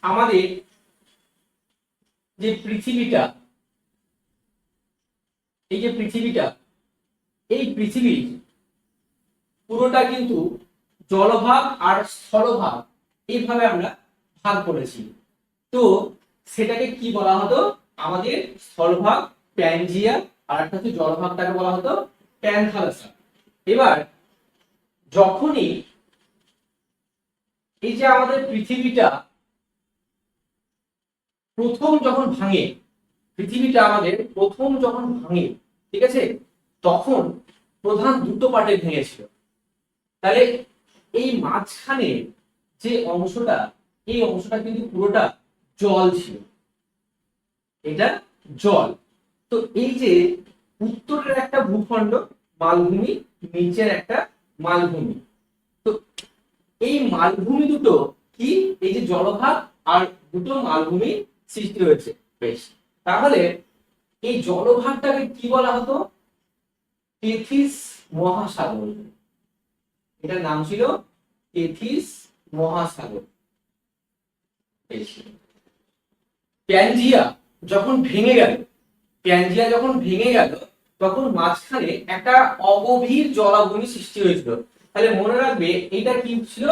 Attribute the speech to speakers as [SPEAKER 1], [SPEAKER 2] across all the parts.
[SPEAKER 1] আমাদের যে পৃথিবীটা, এই যে পৃথিবীটা, এই পৃথিবীর পুরোটা কিন্তু জলভাগ আর স্থলভাগ এইভাবে আমরা ভাগ করেছি। তো সেটাকে কি বলা হতো? আমাদের স্থলভাগ প্যানজিয়া, আর একটা হচ্ছে জলভাগটাকে বলা হতো প্যানথালাসা। এবার যখনই এই যে আমাদের পৃথিবীটা প্রথম যখন ভাঙে, পৃথিবীটা আমাদের প্রথম যখন ভাঙে, ঠিক আছে, তখন প্রধান দুটো পার্টে ভেঙেছিল। তাহলে এই মাঝখানে যে অংশটা, এই অংশটা কিন্তু পুরোটা জল ছিল, এটা জল। তো এই যে উত্তরের একটা ভূখণ্ড মালভূমি, নিচের একটা মালভূমি, তো এই মালভূমি দুটো কি, এই যে জলভাগ আর দুটো মালভূমি সৃষ্টি হয়েছে। বেশ, তাহলে এই জলভাগটাকে কি বলা হতো? টেথিস মহাসাগর। এটার নাম ছিল টেথিস মহাসাগর। বেশ, প্যানজিয়া যখন ভেঙে গেল, প্যানজিয়া যখন ভেঙে গেল, তখন মাঝখানে একটা অগভীর জলাভূমি সৃষ্টি হয়েছিল। তাহলে মনে রাখবে এটা কি ছিল,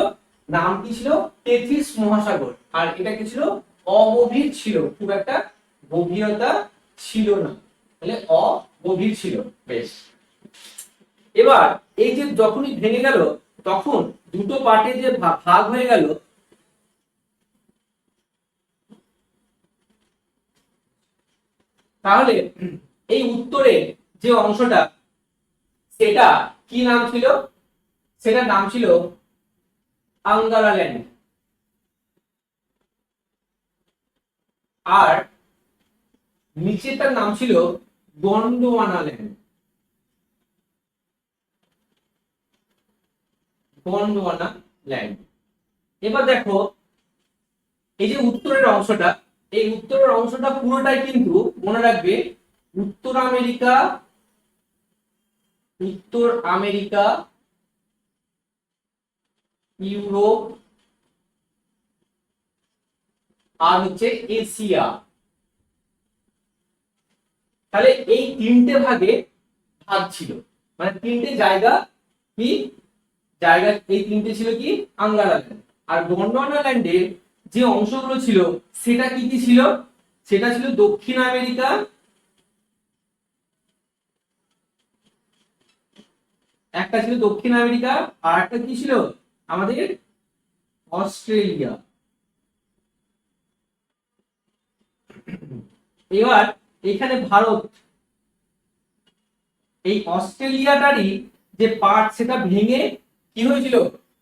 [SPEAKER 1] নাম কি ছিল? টেথিস মহাসাগর। আর এটা কি ছিল? অগভীর ছিল, খুব একটা গভীরতা ছিল না, তাহলে অগভীর ছিল। বেশ, এবার এই যে যখনই ভেঙে গেল, তখন দুটো পার্টে যে ভাগ হয়ে গেল, তাহলে এই উত্তরে যে অংশটা, সেটা কি নাম ছিল? সেটার নাম ছিল আঙ্গারাল্যান্ড। আর নিচেরটার নাম ছিল গন্ডোয়ানাল্যান্ড। গন্ডোয়ানাল্যান্ড। এবার দেখো, এই যে উত্তরের অংশটা, এই উত্তরের অংশটা পুরোটাই কিন্তু মনে রাখবে উত্তর আমেরিকা, উত্তর আমেরিকা, ইউরোপ আর হচ্ছে এশিয়া। তাহলে এই তিনটে ভাগে ভাগ ছিল, মানে তিনটে জায়গা, কি জায়গা, এই তিনটে ছিল কি আঙ্গারাল্যান্ড। আর গন্ডোয়ানাল্যান্ডের যে অংশগুলো ছিল, সেটা কি কি ছিল? সেটা ছিল দক্ষিণ আমেরিকা, একটা ছিল দক্ষিণ আমেরিকা, আর একটা কি ছিল আমাদের অস্ট্রেলিয়া। এবার এখানে ভারত, এই অস্ট্রেলিয়াটারই যে পার্ট, সেটা ভেঙে কি হয়েছিল,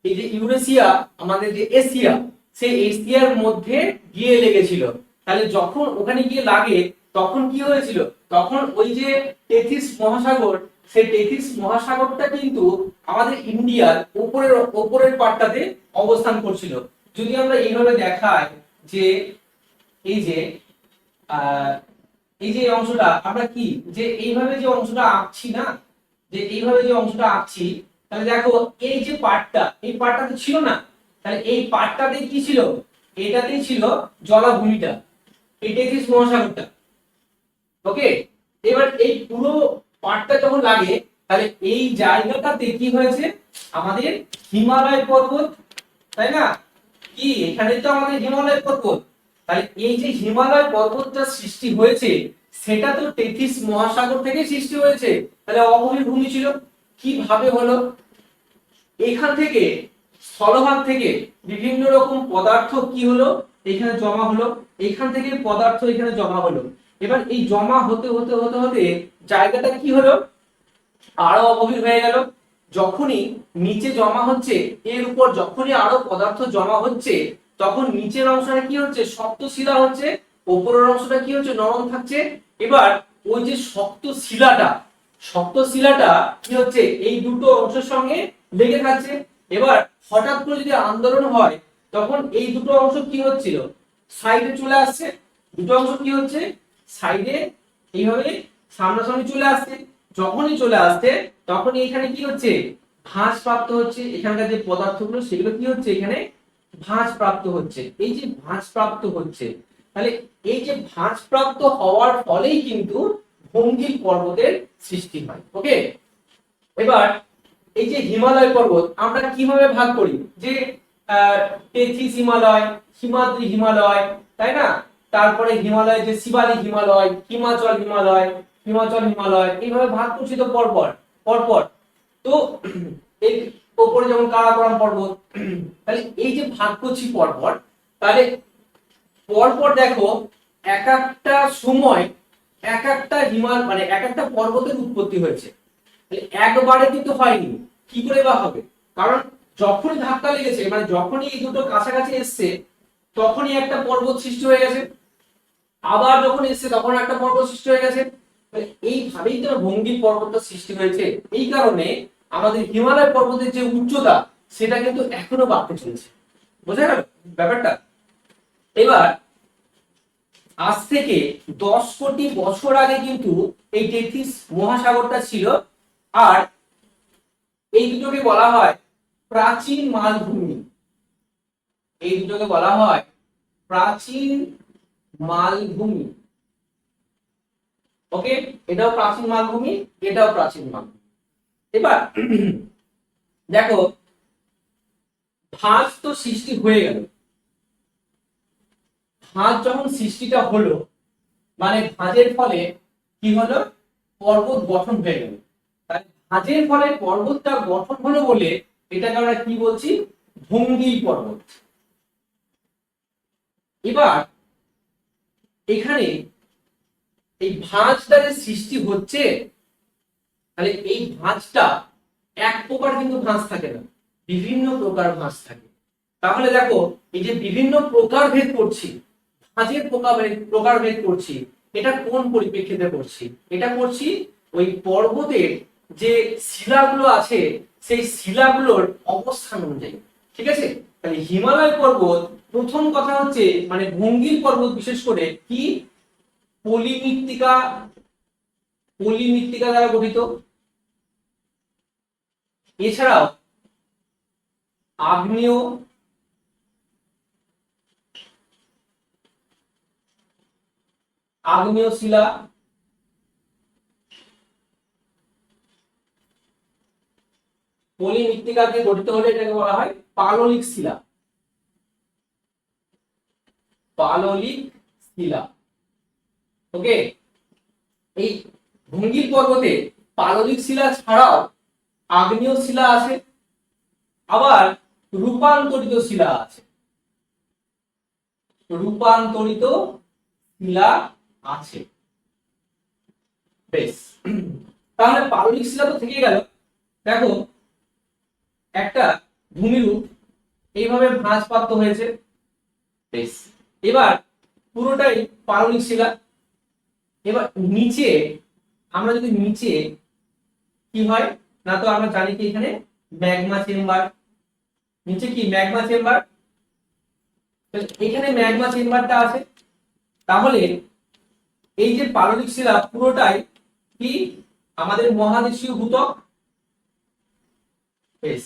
[SPEAKER 1] এই যে ইউরেশিয়া, আমাদের যে এশিয়া, সেই এশিয়ার মধ্যে গিয়ে লেগেছিল। তাহলে যখন ওখানে গিয়ে লাগে, তখন কি হয়েছিল, তখন ওই যে টেথিস মহাসাগর, সেই টেথিস মহাসাগরটা কিন্তু আমাদের ইন্ডিয়ার উপরের উপরের পার্টটাতে অবস্থান করছিল। যদি আমরা এইভাবে দেখাই যে এই যে এই যে অংশটা আমরা কি, যে এইভাবে যে অংশটা আঁকছি না, যে এইভাবে যে অংশটা আঁকছি, তাহলে দেখো এই যে পার্টটা, এই পার্টটা তো ছিল না, তাহলে এই পার্টটাতে কি ছিল? এটাতেই ছিল জলাভূমিটা, এটাই যে মহাসাগরটা। ওকে, এবার এই পুরো পার্টটা যখন লাগে, তাহলে এই জায়গাটাতে কি হয়েছে, আমাদের হিমালয় পর্বত, তাই না? কি এখানে তো আমাদের হিমালয় পর্বত, তাহলে এই যে হিমালয় পর্বতটা সৃষ্টি হয়েছে, সেটা তো টেথিস মহাসাগর থেকে সৃষ্টি হয়েছে। তাহলে অগভীর ভূমি ছিল। কিভাবে হলো? এখান থেকে, স্থলভাগ থেকে বিভিন্ন রকম পদার্থ কি হলো, এখানে জমা হলো, এখান থেকে পদার্থ এখানে জমা হলো। এবার এই জমা হতে হতে হতে হতে জায়গাটা কি হলো, আরো অগভীর হয়ে গেল। যখনই নিচে জমা হচ্ছে, এর উপর যখনই আরো পদার্থ জমা হচ্ছে, তখন নিচের অংশটা কি হচ্ছে, শক্ত শিলা হচ্ছে, উপরের অংশটা কি হচ্ছে, নরম থাকছে। এবার ওই যে শক্ত শিলাটা কি হচ্ছে, এই দুটো অংশের সঙ্গে লেগে থাকছে। এবার হঠাৎ করে যদি আন্দোলন হয়, তখন এই দুটো অংশ কি হচ্ছিল, সাইডে চলে আসছে। দুটো অংশ কি হচ্ছে, সাইডে এইভাবে সামনাসামনি চলে আসছে। যখনই চলে আসছে, তখনই এখানে কি হচ্ছে, ভাঁজ প্রাপ্ত হচ্ছে। এখানকার যে পদার্থগুলো, সেগুলো কি হচ্ছে, এখানে ভাঁজ প্রাপ্ত হচ্ছে, এই যে ভাঁজ প্রাপ্ত হচ্ছে, তাহলে এই যে ভাঁজ প্রাপ্ত হওয়ার ফলেই কিন্তু ভঙ্গিল পর্বতের সৃষ্টি হয়। ওকে, এবার এই যে হিমালয় পর্বত আমরা কিভাবে ভাগ করি, যে তেথিস হিমালয়, হিমাদ্রি হিমালয়, তাই না? তারপরে হিমালয় যে শিবালিক হিমালয়, হিমাচল হিমালয়, হিমাচল হিমালয়, এইভাবে ভাগ করছি তো পরপর পরপর। তো এই উপরে যেমন কারাকোরাম পর্বত, তাহলে এই যে ভাগ করছি পরপর, তাহলে পরপর দেখো এক একটা সময় এক একটা মানে এক একটা পর্বতের উৎপত্তি হয়েছে। একবারে কিন্তু হয়নি, কি করে বা হবে? কারণ যখনই ধাক্কা লেগেছে, মানে যখনই এই দুটো কাছাকাছি এসছে, তখনই একটা পর্বত সৃষ্টি হয়ে গেছে, আবার যখন এসছে তখন একটা পর্বত সৃষ্টি হয়ে গেছে। এইভাবেই তো ভঙ্গিল পর্বতটা সৃষ্টি হয়েছে। এই কারণে আমাদের হিমালয় পর্বতের যে উচ্চতা সেটা কিন্তু এখনো বাড়তে চলেছে। বোঝা গেল ব্যাপারটা? এবার আজ থেকে 10 কোটি বছর আগে কিন্তু এই টেথিস মহাসাগরটা ছিল, আর এই দুটোকে বলা হয় প্রাচীন মালভূমি। এই দুটোকে বলা হয় প্রাচীন মালভূমি। ওকে, এটাও প্রাচীন মালভূমি, এটাও প্রাচীন মালভূমি। এবার দেখো ভাঁজ তো সৃষ্টি হয়ে গেল, ভাঁজ যখন সৃষ্টিটা হলো, মানে ভাঁজের ফলে কি হলো, পর্বত গঠন হয়ে গেল। তাই ভাঁজের ফলে পর্বতটা গঠন হলো বলে এটাকে আমরা কি বলছি, ভঙ্গিল পর্বত। এবার এখানে এই ভাঁজটা যে সৃষ্টি হচ্ছে, তাহলে এই ভাঁজটা এক প্রকার কিন্তু ভাঁজ থাকে না, বিভিন্ন প্রকার ভাঁজ থাকে। তাহলে দেখো এই যে বিভিন্ন প্রকার ভেদ করছি, ভাঁজের প্রকার ভেদ করছি, এটা কোন পরিপ্রেক্ষিতে করছি? এটা করছি ওই পর্বতের যে শিলাগুলো আছে সেই শিলাগুলোর অবস্থান অনুযায়ী। ঠিক আছে, তাহলে হিমালয় পর্বত প্রথম কথা হচ্ছে, মানে ভঙ্গিল পর্বত বিশেষ করে কি, পলিমৃত্তিকা, পলিমৃত্তিকা দ্বারা গঠিত। এছাড়াও আগ্নেয়, আগ্নেয় শিলা, পলিমৃত্তিকা দিয়ে গঠিত হলে এটাকে বলা হয় পাললিক শিলা। পাললিক শিলা। ওকে, এই ভঙ্গিল পর্বতে পাললিক শিলা ছাড়াও আগ্নেয় শিলা আছে, আবার রূপান্তরিত শিলা আছে। রূপান্তরিত শিলা আছে। বেশ, তাহলে পাললিক শিলা তো থেকে গেল। দেখো একটা ভূমিরূপ এইভাবে ভাঁজপ্রাপ্ত হয়েছে। বেশ, এবার পুরোটাই পাললিক শিলা। এবার নিচে আমরা যদি নিচে কি হয় না, তো আমরা জানি কি এখানে ম্যাগমা চেম্বার, নিচে কি ম্যাগমা চেম্বার, এখানে ম্যাগমা চেম্বারটা আছে। তাহলে এই যে পাললিক শিলা পুরোটাই কি আমাদের মহাদেশীয় ভূত্বক। বেশ,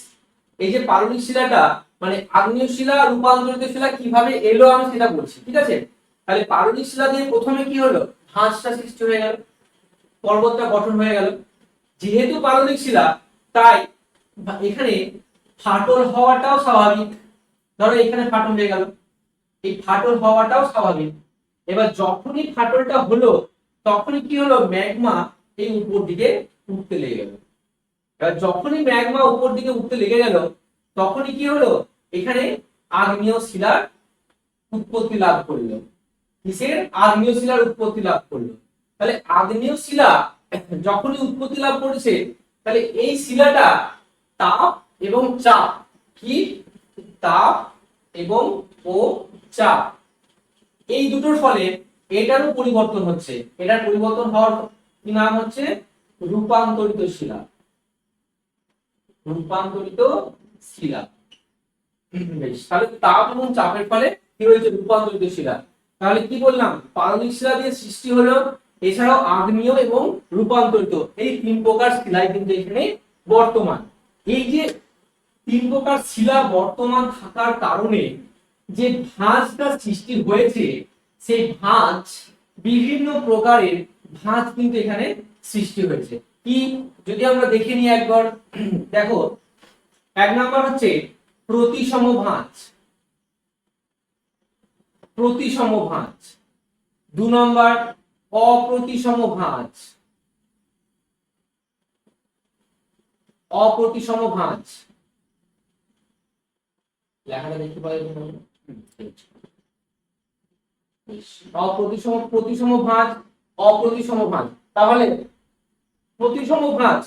[SPEAKER 1] এই যে পাললিক শিলাটা মানে আগ্নেয় শিলা রূপান্তরিত শিলা কিভাবে এলো আমি সেটা বলছি। ঠিক আছে, তাহলে পাললিক শিলা দিয়ে প্রথমে কি হলো, ভাঁজটা সৃষ্টি হয়ে গেল, পর্বতটা গঠন হয়ে গেল। যেহেতু পাললিক শিলা তাই এখানে ফাটল হওয়াটাও স্বাভাবিক। ধরো এখানে ফাটল হয়ে গেল, এই ফাটল হওয়াটাও স্বাভাবিক। এবার যখনই ফাটলটা হলো তখনই কি হলো, ম্যাগমা এই উপর দিকে উঠতে লেগে গেল। এবার যখনই ম্যাগমা উপর দিকে উঠতে লেগে গেল তখনই কি হলো, এখানে আগ্নেয় শিলার উৎপত্তি লাভ করলো। কিসের? আগ্নেয় শিলার উৎপত্তি লাভ করলো। তাহলে আগ্নেয় শিলা যখনই উৎপত্তি লাভ করেছে, তাহলে এই শিলাটা তাপ এবং চাপ, কি তাপ এবং ও চাপ, এই দুটোর ফলে এটারও পরিবর্তন হচ্ছে। এটার পরিবর্তন হওয়ার কি নাম হচ্ছে, রূপান্তরিত শিলা। রূপান্তরিত শিলা। বেশ, তাহলে তাপ এবং চাপের ফলে কি হয়েছে, রূপান্তরিত শিলা। তাহলে কি বললাম, পাললিক শিলা দিয়ে সৃষ্টি হলো, এছাড়াও আগ্নেয় এবং রূপান্তরিত, এই তিন প্রকার শিলাই কিন্তু এখানে বর্তমান। এই যে তিন প্রকার শিলা বর্তমান থাকার কারণে যে ভাঁজটা সৃষ্টি হয়েছে সেই ভাঁজ বিভিন্ন প্রকারের ভাঁজ কিন্তু এখানে সৃষ্টি হয়েছে। কি যদি আমরা দেখে নিই একবার, দেখো এক নাম্বার হচ্ছে প্রতিসম ভাঁজ, প্রতিসম ভাঁজ। দু নম্বর অপ্রতিসম ভাঁজ, অপ্রতিসম ভাঁজ। লেখাটা দেখতে পাই, অপ্রতিসম, প্রতিসম ভাঁজ, অপ্রতিসম ভাঁজ। তাহলে প্রতিসম ভাঁজ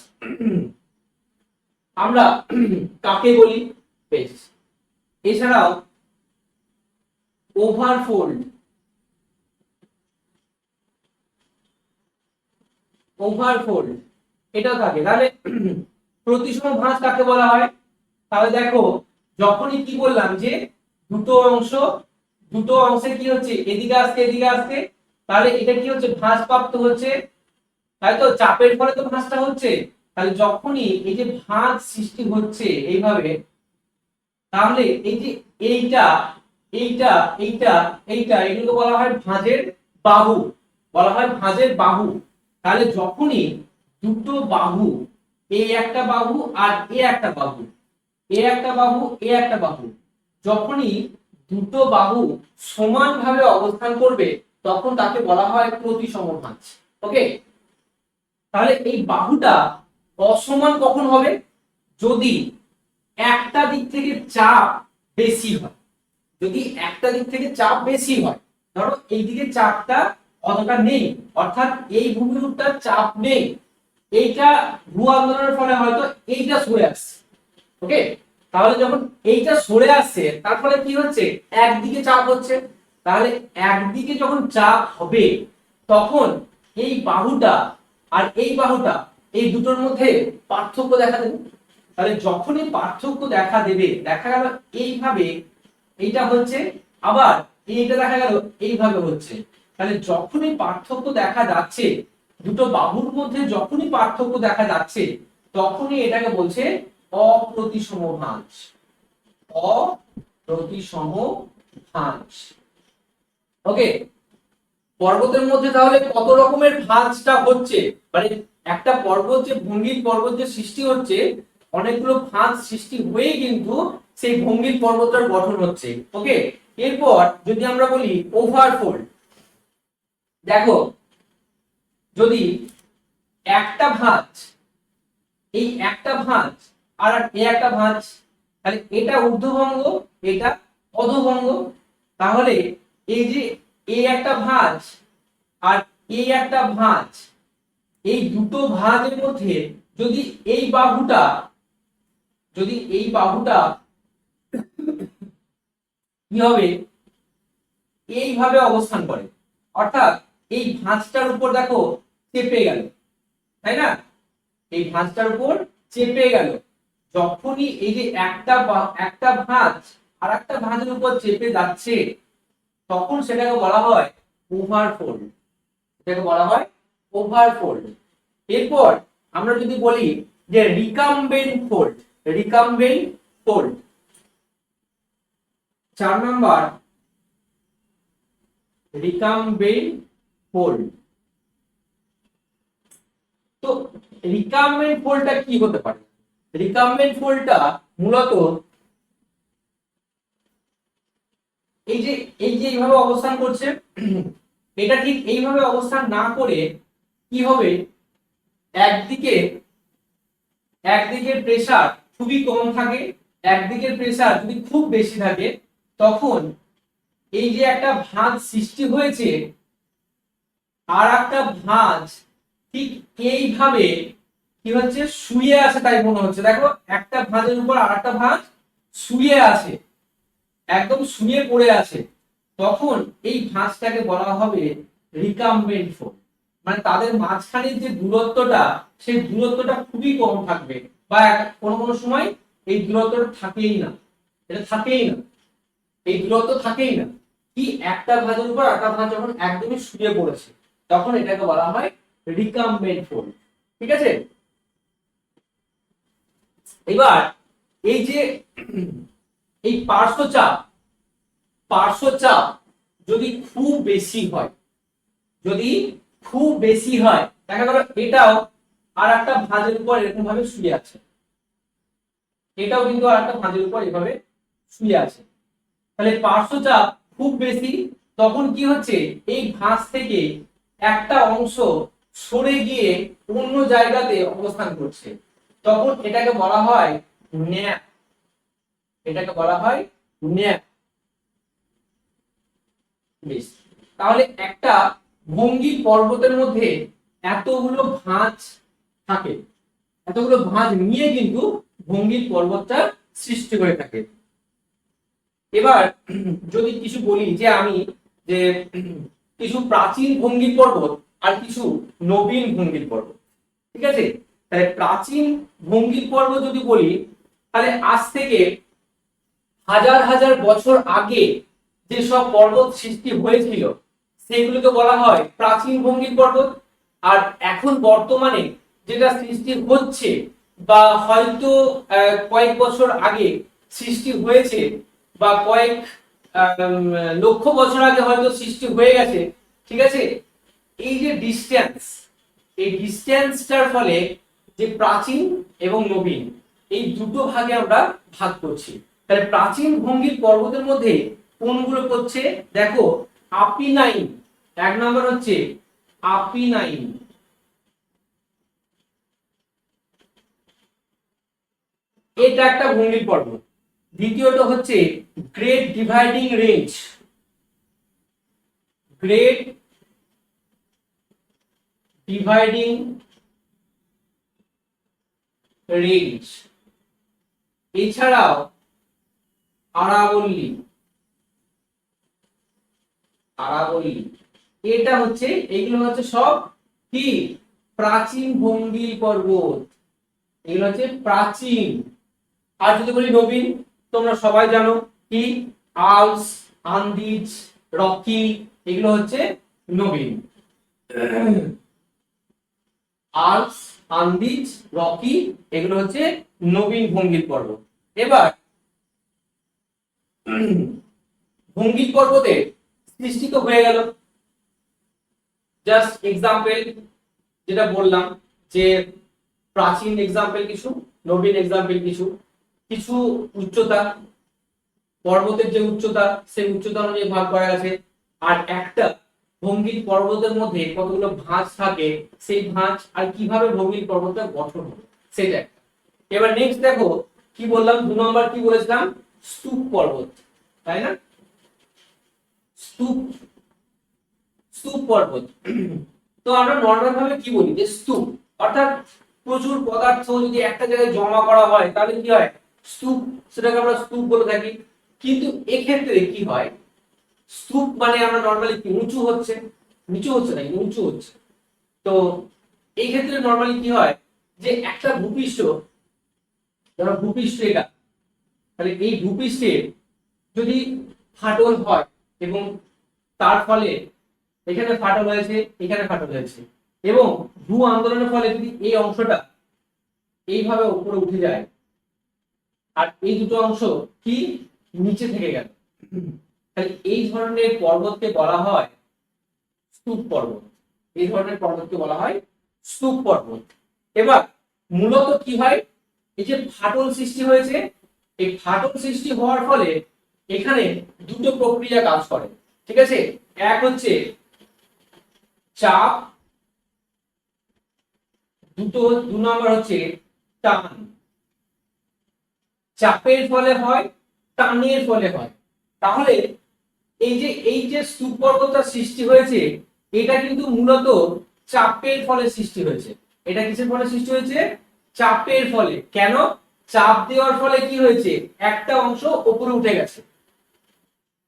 [SPEAKER 1] আমরা কাকে বলি? বেশ, এছাড়াও ওভারফোল্ড, ওভারফোল্ড এটাও থাকে। তাহলে প্রতিসম ভাঁজ কাকে বলা হয়? তাহলে দেখো যখনই কি বললাম যে দুটো অংশ, দুটো অংশে কি হচ্ছে এদিকে আসছে এদিকে আসছে, তাহলে এটা কি হচ্ছে ভাঁজ প্রাপ্ত হচ্ছে, তাই তো চাপের ফলে তো ভাঁজটা হচ্ছে। তাহলে যখনই এই যে ভাঁজ সৃষ্টি হচ্ছে এইভাবে, তাহলে এই যে এইটা এইটা এইটা এইটা এগুলোকে বলা হয় ভাঁজের বাহু, বলা হয় ভাঁজের বাহু। তাহলে যখনই দুটো বাহু, এই একটা বাহু আর এ একটা বাহু, এ একটা বাহু এ একটা বাহু, যখনই দুটো বাহু সমানভাবে অবস্থান করবে তখন তাকে বলা হয় প্রতিসম ভাঁজ। ওকে, তাহলে এই বাহুটা অসমান কখন হবে? যদি একটা দিক থেকে চাপ বেশি হয়, যদি একটা দিক থেকে চাপ বেশি হয়, ধরো এইদিকে চাপটা অতটা নেই, অর্থাৎ এই ভূমিরূপটার চাপ নেই, এইটা ভূ আন্দোলনের ফলে হয়তো এইটা সরে আসছে। ওকে, তাহলে যখন এইটা সরে আসছে তার ফলে কি হচ্ছে একদিকে চাপ হচ্ছে, তাহলে একদিকে যখন চাপ হবে তখন এই বাহুটা আর এই বাহুটা এই দুটোর মধ্যে পার্থক্য দেখা দেবে। তাহলে যখনই পার্থক্য দেখা দেবে, দেখা গেল এইভাবে এইটা হচ্ছে, আবার এইটা দেখা গেল এইভাবে হচ্ছে, তাহলে যখনই পার্থক্য দেখা যাচ্ছে, দুটো বাহুর মধ্যে যখনই পার্থক্য দেখা যাচ্ছে তখনই এটাকে বলছে অপ্রতিসম ভাঁজ, অপ্রতিসম ভাঁজ। ওকে, পর্বতের মধ্যে তাহলে কত রকমের ভাঁজটা হচ্ছে, মানে একটা পর্বত যে ভঙ্গির পর্বত যে সৃষ্টি হচ্ছে, অনেকগুলো ভাঁজ সৃষ্টি হয়ে কিন্তু সেই ভঙ্গির পর্বতটার গঠন হচ্ছে। ওকে, এরপর যদি আমরা বলি ওভারফোল্ড, দেখো যদি একটা ভাঁজ, এই একটা ভাঁজ আর এই একটা ভাঁজ, তাহলে এটা ঊর্ধ্বভঙ্গ এটা অধোভঙ্গ, তাহলে এই যে এই একটা ভাঁজ আর এই একটা ভাঁজ, এই দুটো ভাঁজের মধ্যে যদি এই বাহুটা, যদি এই বাহুটা কি হবে এইভাবে অবস্থান করে, অর্থাৎ এই ভাঁজটার উপর দেখো চেপে গেল, তাই না? এই ভাঁজটার উপর চেপে গেল, যখনই এই যে একটা ভাঁজ আর একটা ভাঁজের উপর চেপে যাচ্ছে তখন সেটাকে বলা হয় ওভারফোল্ড, এটাকে বলা হয় ওভারফোল্ড। এরপর আমরা যদি বলি যে রিকাম্বেন্ট ফোল্ড, রিকাম্বেন্ট ফোল্ড 4 নাম্বার রিকাম্বেন্ট ফোল্ড। তো রিকাম্বেন্ট ফোল্ডটা কি হতে পারে? রিকাম্বেন্ট ফোল্ডটা মূলত এই যে এইভাবে অবস্থান করছে, এটা ঠিক এইভাবে অবস্থান না করে কি হবে, একদিকে একদিকের প্রেসার খুবই কম থাকে, একদিকের প্রেসার যদি খুব বেশি থাকে তখন এই যে একটা ভাঁজ সৃষ্টি হয়েছে আর একটা ভাঁজ ঠিক এইভাবে কি হচ্ছে শুয়ে আছে, তাই মনে হচ্ছে। দেখো একটা ভাঁজের উপর আর একটা ভাঁজ শুয়ে আছে, একদম শুয়ে পড়ে আছে, তখন এই ভাঁজটাকে বলা হবে রিকাম্বেন্ট ফোল্ড। মানে তাদের মাঝখানের যে দূরত্বটা, সেই দূরত্বটা খুবই কম থাকবে, বা কোনো কোনো সময় এই দূরত্বটা থাকেই না, এটা থাকেই না, এই দূরত্ব থাকেই না। কি একটা ভাঁজের উপর একটা ভাঁজ যখন একদমই শুয়ে পড়েছে তখন এটাকে বলা হয় রিকাম্বেন্ট ফোল্ড। ঠিক আছে, এবার এই যে এই পার্শ্বচাপ যদি খুব বেশি হয়, যদি খুব বেশি হয়, দেখা গেল এটাও আর একটা ভাঁজের উপর এরকম ভাবে শুয়ে আছে, এটাও কিন্তু আর একটা ভাঁজের উপর এভাবে শুয়ে আছে, তাহলে পার্শ্বচাপ খুব বেশি, তখন কি হচ্ছে এই ভাঁজ থেকে একটা অংশ সরে গিয়ে অন্য জায়গাতে অবস্থান করছে, তখন এটাকে বলা হয় ন্যাপ, এটাকে বলা হয় ন্যাপ। বেশ, তাহলে একটা ভঙ্গি পর্বতের মধ্যে এতগুলো ভাঁজ থাকে, এতগুলো ভাঁজ নিয়ে কিন্তু ভঙ্গির পর্বতটা সৃষ্টি হয়ে থাকে। এবার যদি কিছু বলি যে আমি যে কিছু প্রাচীন ভঙ্গির পর্বত আর কিছু নবীন ভঙ্গির পর্বত, ঠিক আছে, তাহলে প্রাচীন ভঙ্গির পর্বত যদি বলি, তাহলে আজ থেকে হাজার হাজার বছর আগে যে সব পর্বত সৃষ্টি হয়েছিল সেগুলোকে বলা হয় প্রাচীন ভঙ্গির পর্বত। আর এখন বর্তমানে যেটা সৃষ্টি হচ্ছে বা হয়তো কয়েক বছর আগে সৃষ্টি হয়েছে বা কয়েক লক্ষ বছর আগে হয়তো সৃষ্টি হয়ে গেছে, ঠিক আছে, এই যে ডিস্টেন্স, এই ডিস্টেন্সটার ফলে যে প্রাচীন এবং নবীন এই দুটো ভাগে আমরা ভাগ করছি। তাহলে প্রাচীন ভঙ্গির পর্বতের মধ্যে কোনগুলো করছে দেখো, আপিনাইন, এক নম্বর হচ্ছে আপিনাইন, এটা একটা ভঙ্গির পর্বত। দ্বিতীয়টা হচ্ছে great dividing range, great dividing range, এছাড়াও আরাবল্লী, আরাবল্লী, এটা হচ্ছে, এগুলো হচ্ছে সব কি প্রাচীন ভঙ্গির পর্বত, এগুলো হচ্ছে প্রাচীন। আর যদি বলি নবীন, তোমরা সবাই জানো কি আল্পস, আন্দিজ, রকি, এগুলো হচ্ছে নবীন। আল্পস, আন্দিজ, রকি, এগুলো হচ্ছে নবীন ভঙ্গির পর্বত। এবার ভঙ্গির পর্বতের সৃষ্টি তো হয়ে গেল, জাস্ট এক্সাম্পল যেটা বললাম যে প্রাচীন এক্সাম্পল কিছু, নবীন এক্সাম্পল কিছু, কিছু উচ্চতা, পর্বতের যে উচ্চতা সেই উচ্চতা অনুযায়ী ভাগ করা আছে, আর একটা ভঙ্গির পর্বতের মধ্যে কতগুলো ভাঁজ থাকে সেই ভাঁজ আর কিভাবে ভঙ্গির পর্বতটা গঠন হবে সেটা। এবার নেক্সট দেখো কি বললাম, 2 নম্বর কি বলেছিলাম, স্তূপ পর্বত, তাই না, স্তূপ, স্তূপ পর্বত। তো আমরা নরমাল ভাবে কি বলি যে স্তূপ, অর্থাৎ প্রচুর পদার্থ যদি একটা জায়গায় জমা করা হয় তাহলে কি হয় স্তূপ, সেটাকে আমরা স্তূপ বলে থাকি। কিন্তু এক্ষেত্রে কি হয়, স্তূপ মানে আমরা নরমালি কি উঁচু হচ্ছে, নিচু হচ্ছে না, উঁচু হচ্ছে। তো এই ক্ষেত্রে নরমালি কি হয় যে একটা ভূপৃষ্ঠ, ধরো ভূপৃষ্ঠ এটা, তাহলে এই ভূপৃষ্ঠে যদি ফাটল হয় এবং তার ফলে এখানে ফাটল হয়েছে, এখানে ফাটল হয়েছে, এবং ভূ আন্দোলনের ফলে যদি এই অংশটা এইভাবে উপরে উঠে যায় আর এই দুটো অংশ কি নিচে থেকে গেল, তাহলে এই ধরনের পর্বতকে বলা হয় স্তূপ পর্বত, এই ধরনের পর্বতকে বলা হয় স্তূপ পর্বত। এবার মূলত কি হয়, এই যে ফাটল সৃষ্টি হয়েছে, এই ফাটল সৃষ্টি হওয়ার ফলে এখানে দুটো প্রক্রিয়া কাজ করে, ঠিক আছে, এক হচ্ছে চাপ, দু নম্বর হচ্ছে টান। চাপের ফলে হয়, টানের ফলে হয়। তাহলে এই যে স্তূপ পর্বতটা সৃষ্টি হয়েছে এটা কিন্তু মূলত চাপের ফলে সৃষ্টি হয়েছে। এটা কিসের ফলে সৃষ্টি হয়েছে, চাপের ফলে। কেন, চাপ দেওয়ার ফলে কি হয়েছে, একটা অংশ উপরে উঠে গেছে।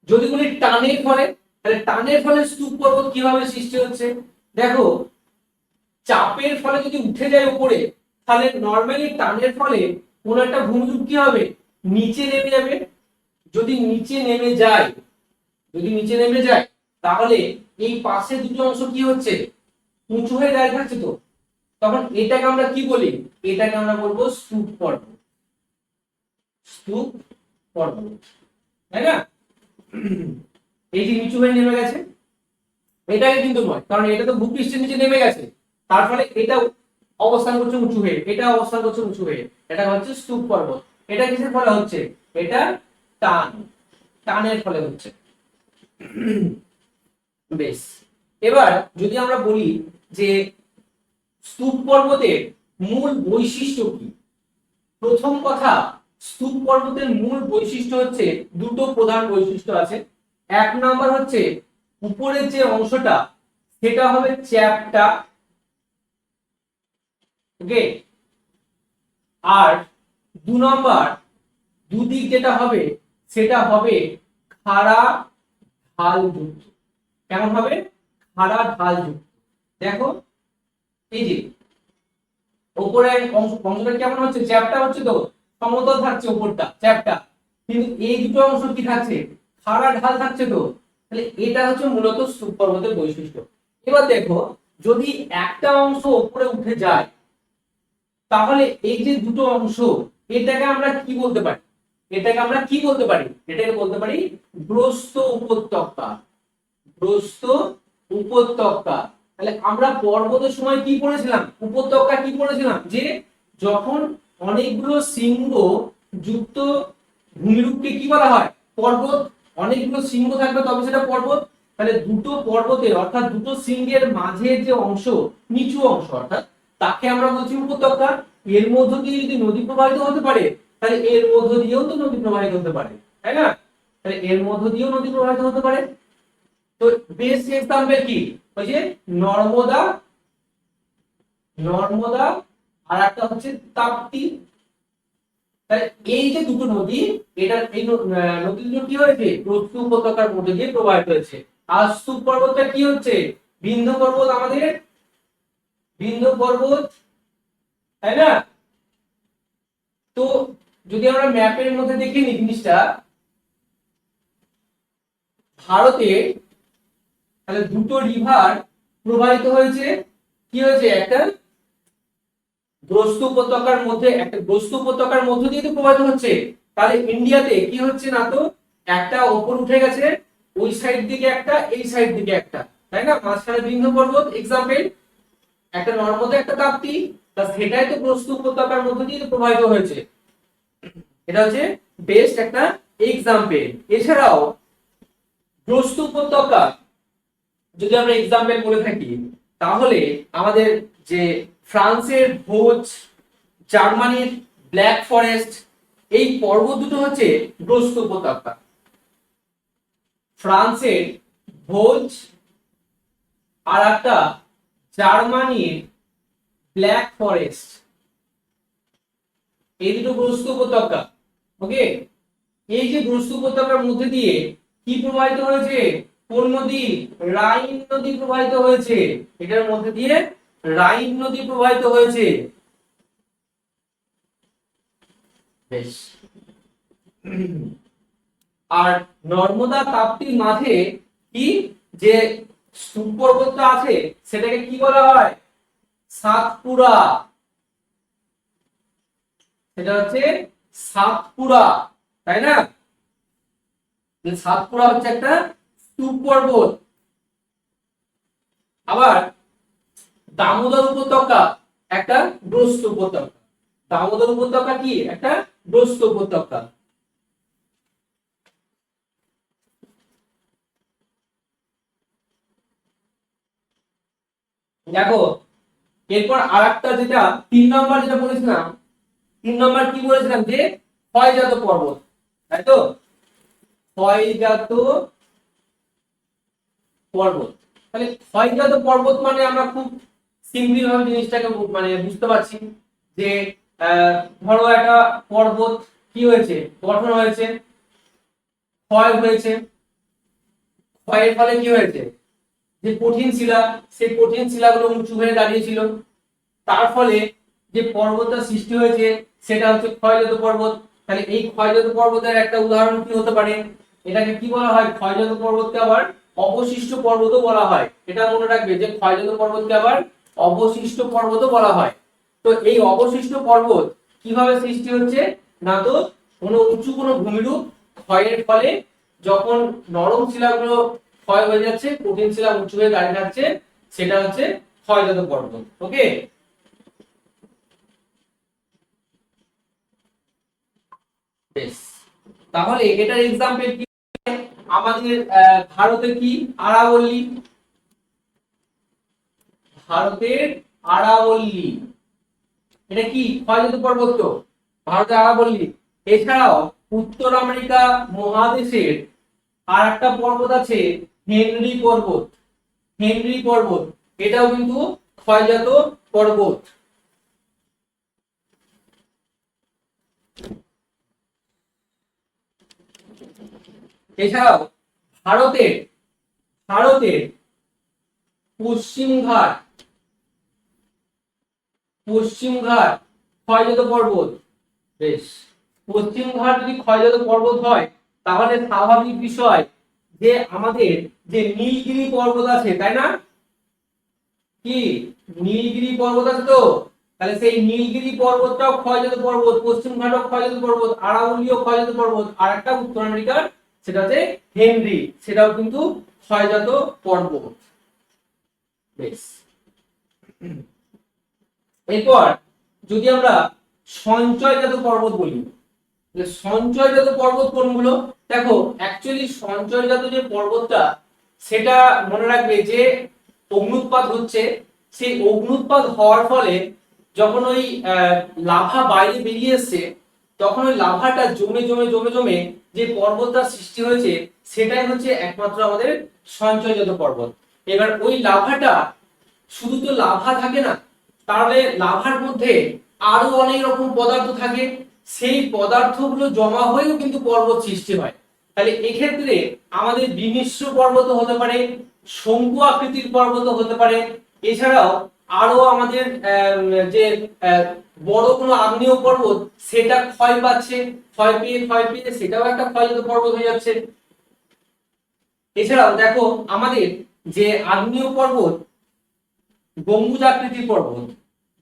[SPEAKER 1] যদি বলি টানের ফলে, তাহলে টানের ফলে স্তূপ পর্বত কিভাবে সৃষ্টি হচ্ছে, দেখো চাপের ফলে যদি উঠে যায় উপরে, তাহলে নরমালি টানের ফলে কোন একটা ভূমিরূপ কি হবে, নিচে নেমে যাবে। যদি নিচে নেমে যায়, যদি নিচে নেমে যায় তাহলে এই পাশে দুটো অংশ কি হচ্ছে, উঁচু হয়ে দাঁড়িয়ে থাকছে। তো তখন এটাকে আমরা কি বলি, এটাকে আমরা বলবো স্তূপ পর্বত। স্তূপ পর্বত, তাই না? এই যে নিচু হয়ে নেমে গেছে, এটাই কিন্তু নয়, কারণ এটা তো ভূপৃষ্ঠের নিচে নেমে গেছে, তার ফলে এটা অবস্থান করছে উঁচু হয়ে, এটা অবস্থান করছে উঁচু হয়ে, এটা হচ্ছে স্তূপ পর্বত। এটা কিসের ফলে হচ্ছে? এটা টানের ফলে হচ্ছে। বেশ, এবার যদি আমরা বলি যে স্তূপ পর্বতের মূল বৈশিষ্ট্য কি, প্রথম কথা, স্তূপ পর্বতের মূল বৈশিষ্ট্য হচ্ছে দুটো প্রধান বৈশিষ্ট্য আছে। এক নাম্বার হচ্ছে উপরের যে অংশটা সেটা হবে চ্যাপ্টা, ওকে, আর দু নম্বর দুদিক যেটা হবে সেটা হবে খাড়া ঢাল যুক্ত। কেমন হবে? খাড়া ঢাল যুক্ত। দেখো এই যে উপরে অংশটা কেমন হচ্ছে, চ্যাপ্টা হচ্ছে, তো সমতল থাকছে উপরটা চ্যাপ্টা, কিন্তু এই দুটো অংশ কি থাকছে, খাড়া ঢাল থাকছে। তো তাহলে এটা হচ্ছে মূলত স্তূপ পর্বতের বৈশিষ্ট্য। এবার দেখো যদি একটা অংশ উপরে উঠে যায় তাহলে এই যে দুটো অংশ, এটাকে আমরা কি বলতে পারি? এটাকে আমরা কি বলতে পারি? এটাকে বলতে পারি প্রস্থ উপত্যকা। প্রস্থ উপত্যকা। তাহলে আমরা পর্বতের সময় কি পড়েছিলাম, উপত্যকা কি পড়েছিলাম, যে যখন অনেকগুলো শৃঙ্গ যুক্ত ভূমিরূপকে কি বলা হয়, পর্বত। অনেকগুলো শৃঙ্গ থাকবে তবে সেটা পর্বত। তাহলে দুটো পর্বতের অর্থাৎ দুটো শৃঙ্গের মাঝে যে অংশ, নিচু অংশ অর্থাৎ, তাকে আমরা বলছি উপত্যকা। এর মধ্য দিয়ে যদি নদী প্রবাহিত হতে পারে তাহলে এর মধ্য দিয়েও তো নদী প্রবাহিত হতে পারে, তাই না? তাহলে এর মধ্য দিয়েও নদী প্রবাহিত হতে পারে। তো বেস্ট এক্সাম্পল কি, ওই যে নর্মদা, নর্মদা আর একটা হচ্ছে তাপ্তি। তাহলে এই যে দুটো নদী, এটা এই নদী দুটো কি হয়েছে, প্রস্থ উপত্যকার মধ্যে দিয়ে প্রবাহিত হয়েছে। আর স্তূপ পর্বতটা কি হচ্ছে, বিন্ধ্য পর্বত, আমাদের বিন্ধ্য পর্বত, তাই না? তো যদি আমরা ম্যাপের মধ্যে দেখি নি জিনিসটা, ভারতে তাহলে দুটো রিভার প্রবাহিত হয়েছে, কি হয়েছে, একটা গ্রস্ত উপত্যকার মধ্যে, একটা গ্রস্ত উপত্যকার মধ্য দিয়ে তো প্রবাহিত হচ্ছে। তাহলে ইন্ডিয়াতে কি হচ্ছে না, তো একটা ওপর উঠে গেছে, ওই সাইড দিকে একটা, এই সাইড দিকে একটা, তাই না? মাঝখানে বিন্ধ্য পর্বত এক্সাম্পল, একটা নর্মদা একটা তাপ্তি, তা সেটাই তো গ্রস্ত উপত্যকার মধ্য দিয়ে তো প্রবাহিত হয়েছে। এটা হচ্ছে বেস্ট একটা এক্সাম্পল। এছাড়াও গ্রস্ত উপত্যকা যদি আমরা এক্সাম্পল বলে থাকি তাহলে আমাদের যে ফ্রান্সের ভোজ, জার্মানির ব্ল্যাক ফরেস্ট, এই পর্বত দুটো হচ্ছে গ্রস্ত উপত্যকা। ফ্রান্সের ভোজ আর একটা জার্মানির ব্ল্যাক ফরেস্ট, এই দুটো গ্রস্ত উপত্যকা, ওকে। এই যে গ্রস্ত উপত্যকার মধ্যে দিয়ে কি প্রবাহিত হয়েছে, কোন নদী, রাইন নদী প্রবাহিত হয়েছে। এটার মধ্যে দিয়ে রাইন নদী প্রবাহিত হয়েছে। বেশ, আর নর্মদা তাপ্তির মাঝে কি যে স্তূপ পর্বতটা আছে সেটাকে কি বলা হয়, সাতপুরা। সেটা হচ্ছে সাতপুরা, তাই না? সাতপুরা হচ্ছে একটা স্তূপ পর্বত। আবার দামোদর উপত্যকা একটা গ্রস্ত উপত্যকা। দামোদর উপত্যকা কি, একটা গ্রস্ত উপত্যকা। দেখো এরপর আরেকটা যেটা 3 নম্বর যেটা বলেছিলাম, 3 নম্বর কি বলেছিলাম, যে ক্ষয়জাত পর্বত, তাই তো? ক্ষয়জাত পর্বত। তাহলে ক্ষয়জাত পর্বত মানে আমরা খুব সিম্পল ভাবে জিনিসটাকে মানে বুঝতে পারছি যে ধরো একটা পর্বত কি হয়েছে, গঠন হয়েছে, ক্ষয় হয়েছে, ক্ষয়ের ফলে কি হয়েছে, যে কঠিন শিলা, সেই কঠিন শিলাগুলো উঁচু হয়ে দাঁড়িয়েছিল, তার ফলে যে পর্বতটা সৃষ্টি হয়েছে সেটা হচ্ছে ক্ষয়জাত পর্বত। তাহলে এই ক্ষয়জাত পর্বতের একটা উদাহরণ কি হতে পারে, এটাকে কি বলা হয়, ক্ষয়জাত পর্বতকে আবার অবশিষ্ট পর্বতও বলা হয়। এটা মনে রাখবে যে ক্ষয়জাত পর্বতকে আবার অবশিষ্ট পর্বতও বলা হয়। তো এই অবশিষ্ট পর্বত কিভাবে সৃষ্টি হচ্ছে না, তো কোনো উঁচু কোনো ভূমিরূপ ক্ষয়ের ফলে যখন নরম শিলাগুলো ক্ষয় হয়ে যাচ্ছে, কঠিন শিলা উঁচু হয়ে দাঁড়িয়ে থাকছে, সেটা হচ্ছে ক্ষয়জাত পর্বত। ওকে, বেশ, তাহলে এটার এক্সাম্পল কি? আমাদের ভারতে কি আরাবল্লী, ভারতের আরাবল্লী এটা কি ক্ষয়জাত পর্বত তো, ভারতের আরাবল্লী। এছাড়াও উত্তর আমেরিকা মহাদেশের আর একটা পর্বত আছে হেনরি পর্বত, হেনরি পর্বত, এটাও কিন্তু ক্ষয়জাত পর্বত। এছাড়াও ভারতের ভারতের পশ্চিমঘাট, পশ্চিমঘাট ক্ষয়জাত পর্বত। বেশ, পশ্চিমঘাট যদি ক্ষয়জাত পর্বত হয় তাহলে স্বাভাবিক বিষয় যে আমাদের যে নীলগিরি পর্বত আছে, তাই না? কি নীলগিরি পর্বত আছে তো, তাহলে সেই নীলগিরি পর্বতটাও ক্ষয়জাত পর্বত, পশ্চিমঘাটও ক্ষয়জাত পর্বত, আরাবল্লীও ক্ষয়জাত পর্বত, আর একটা উত্তর আমেরিকার সেটা হচ্ছে হেনরি, সেটাও কিন্তু ক্ষয়জাত পর্বত। বেশ, এরপর যদি আমরা সঞ্চয়জাত পর্বত বলি, সঞ্চয়জাত পর্বত কোনগুলো? দেখো অ্যাকচুয়ালি সঞ্চয়জাত যে পর্বতটা সেটা মনে রাখবে যে অগ্নুৎপাত হচ্ছে, সেই অগ্নুৎপাত হওয়ার ফলে যখন ওই লাভা বাইরে বেরিয়ে এসছে, তখন ওই লাভাটা জমে জমে জমে জমে যে পর্বতটা সৃষ্টি হয়েছে সেটাই হচ্ছে একমাত্র আমাদের সঞ্চয়জাত পর্বত। এবার ওই লাভাটা শুধু তো লাভা থাকে না, তাহলে লাভার মধ্যে আরো অনেক রকম পদার্থ থাকে, সেই পদার্থগুলো জমা হয়েও কিন্তু পর্বত সৃষ্টি হয়। তাহলে এক্ষেত্রে আমাদের বিমিশ্র পর্বত হতে পারে, শঙ্কু আকৃতির পর্বত হতে পারে, এছাড়াও আরো আমাদের যে বড় কোনো আগ্নেয় পর্বত সেটা ক্ষয় পাচ্ছে, ক্ষয় পেয়ে সেটাও একটা ক্ষয়জাত পর্বত হয়ে যাচ্ছে। এছাড়াও দেখো আমাদের যে আগ্নেয় পর্বত, গম্বুজ আকৃতির পর্বত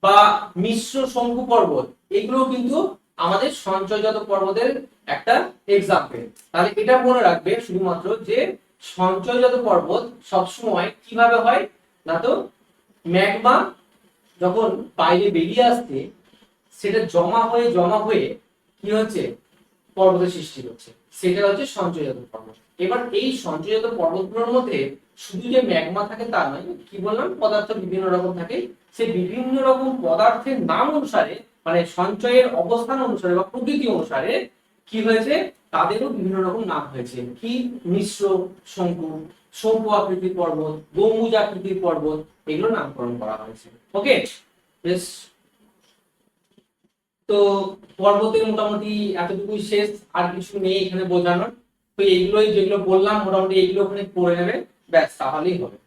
[SPEAKER 1] বা মিশ্র শঙ্কু পর্বত, এগুলো কিন্তু আমাদের সঞ্চয়জাত পর্বতের একটা এক্সাম্পল। তাহলে এটা মনে রাখবে শুধুমাত্র যে সঞ্চয়জাত পর্বত সবসময় কিভাবে হয় না, তো ম্যাগমা যখন বাইরে বেরিয়ে আসছে সেটা জমা হয়ে কি হচ্ছে পর্বতের সৃষ্টি হচ্ছে, সেটা হচ্ছে সঞ্চয়জাত পর্বত। এবার এই সঞ্চয়জাত পর্বতগুলোর মধ্যে শুধু যে ম্যাগমা থাকে তা নয়, কি বললাম পদার্থ বিভিন্ন রকম থাকে, সেই বিভিন্ন রকম পদার্থের নাম অনুসারে মানে সঞ্চয়ের অবস্থান অনুসারে বা প্রকৃতি অনুসারে কি হয়েছে তাদেরও বিভিন্ন রকম নাম হয়েছে। কি মিশ্র শঙ্কু, শঙ্কু আকৃতির পর্বত, গম্বুজ আকৃতির পর্বত, এগুলো নামকরণ করা হয়েছে। ওকে, বেশ, তো পর্বতের মোটামুটি এতটুকুই শেষ, আর কিছু নেই এখানে বোঝানোর। তো এইগুলোই যেগুলো বললাম মোটামুটি এইগুলো ওখানে পড়ে নেবে, ব্যাস তাহলেই হবে।